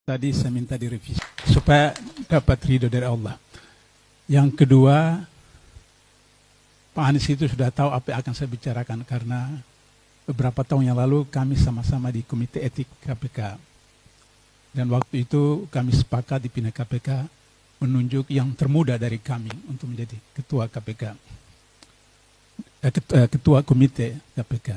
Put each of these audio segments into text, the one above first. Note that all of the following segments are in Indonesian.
Tadi saya minta direvisi supaya dapat ridho dari Allah. Yang kedua, Pak Anies itu sudah tahu apa yang akan saya bicarakan karena beberapa tahun yang lalu kami sama-sama di Komite Etik KPK. Dan waktu itu kami sepakat di pimpinan KPK menunjuk yang termuda dari kami untuk menjadi ketua KPK. Ketua Komite KPK.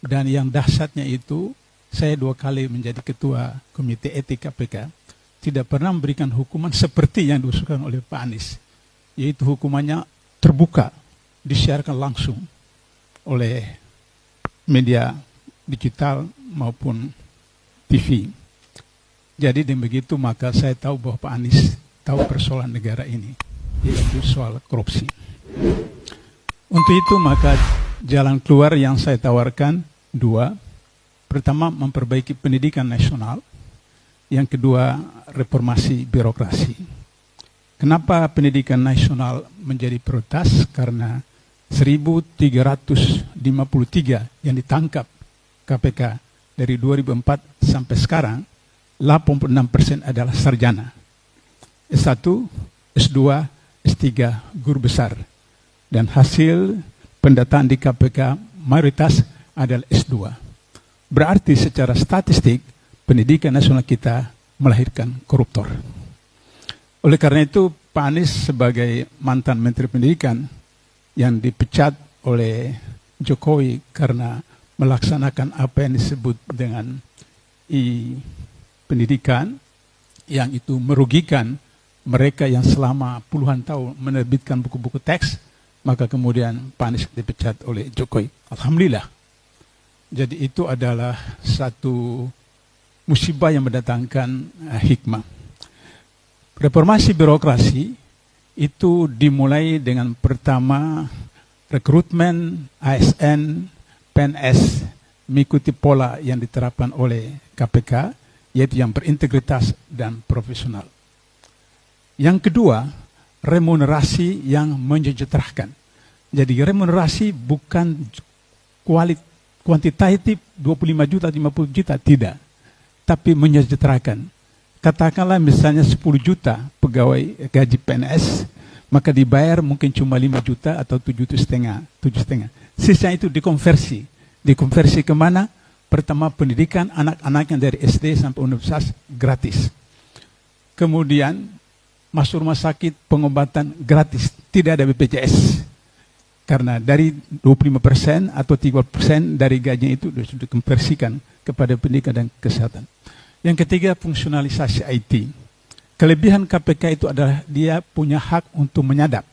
Dan yang dahsyatnya itu, saya 2 kali menjadi ketua Komite Etik KPK, tidak pernah memberikan hukuman seperti yang diusulkan oleh Pak Anies. Yaitu hukumannya terbuka, disiarkan langsung oleh media digital maupun TV. Jadi dengan begitu maka saya tahu bahwa Pak Anies tahu persoalan negara ini, yaitu soal korupsi. Untuk itu maka jalan keluar yang saya tawarkan 2. Pertama, memperbaiki pendidikan nasional. Yang kedua, reformasi birokrasi. Kenapa pendidikan nasional menjadi prioritas? Karena 1.353 yang ditangkap KPK dari 2004 sampai sekarang, 86% adalah sarjana. S1, S2, S3, guru besar. Dan hasil pendataan di KPK mayoritas adalah S2. Berarti secara statistik, pendidikan nasional kita melahirkan koruptor. Oleh karena itu, Pak Anies sebagai mantan Menteri Pendidikan yang dipecat oleh Jokowi karena melaksanakan apa yang disebut dengan pendidikan, yang itu merugikan mereka yang selama puluhan tahun menerbitkan buku-buku teks, maka kemudian Pak Anies dipecat oleh Jokowi. Alhamdulillah. Jadi itu adalah satu musibah yang mendatangkan hikmah. Reformasi birokrasi itu dimulai dengan pertama rekrutmen ASN, PNS mengikuti pola yang diterapkan oleh KPK, yaitu yang berintegritas dan profesional. Yang kedua, remunerasi yang mensejahterakan. Jadi remunerasi bukan kuantitatif 25 juta, 50 juta, tidak. Tapi menyejahterakan. Katakanlah misalnya 10 juta pegawai gaji PNS, maka dibayar mungkin cuma 5 juta atau 7,5. Sisa itu dikonversi. Dikonversi kemana? Pertama, pendidikan anak-anaknya dari SD sampai universitas gratis. Kemudian masuk rumah sakit, pengobatan gratis, tidak ada BPJS. Karena dari 25% atau 30% dari gajinya itu sudah dikonversikan kepada pendidikan dan kesehatan. Yang ketiga, fungsionalisasi IT. Kelebihan KPK itu adalah dia punya hak untuk menyadap.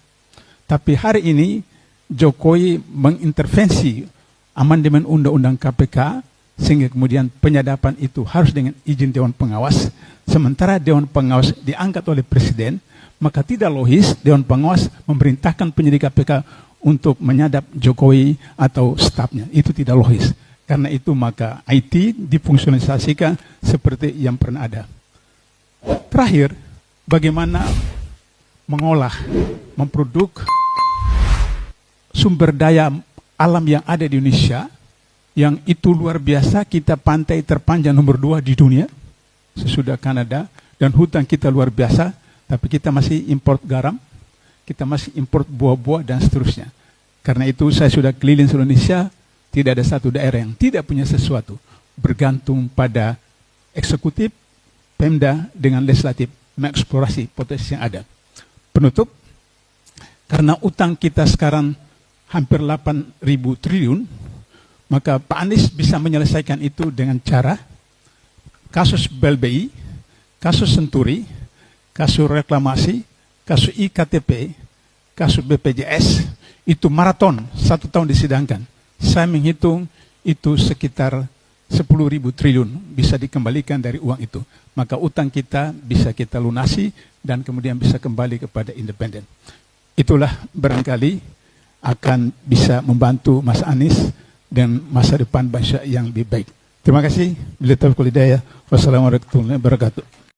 Tapi hari ini Jokowi mengintervensi amandemen undang-undang KPK sehingga kemudian penyadapan itu harus dengan izin Dewan Pengawas. Sementara Dewan Pengawas diangkat oleh Presiden, maka tidak logis Dewan Pengawas memerintahkan penyidik KPK untuk menyadap Jokowi atau stafnya. Itu tidak logis. Karena itu maka IT difungsionalisasikan seperti yang pernah ada. Terakhir, bagaimana mengolah, memproduk sumber daya alam yang ada di Indonesia, yang itu luar biasa. Kita pantai terpanjang nomor 2 di dunia, sesudah Kanada, dan hutan kita luar biasa, tapi kita masih import garam, kita masih import buah-buah dan seterusnya. Karena itu saya sudah keliling seluruh Indonesia, tidak ada satu daerah yang tidak punya sesuatu. Bergantung pada eksekutif, Pemda dengan legislatif mengeksplorasi potensi yang ada. Penutup, karena utang kita sekarang hampir 8.000 triliun, maka Pak Anies bisa menyelesaikan itu dengan cara kasus BLBI, kasus Senturi, kasus reklamasi, kasus IKTP, kasus BPJS, itu maraton 1 tahun disidangkan. Saya menghitung itu sekitar 10.000 triliun bisa dikembalikan dari uang itu. Maka utang kita bisa kita lunasi dan kemudian bisa kembali kepada independen. Itulah barangkali akan bisa membantu Mas Anies dan masa depan bangsa yang lebih baik. Terima kasih. Wassalamualaikum warahmatullahi wabarakatuh.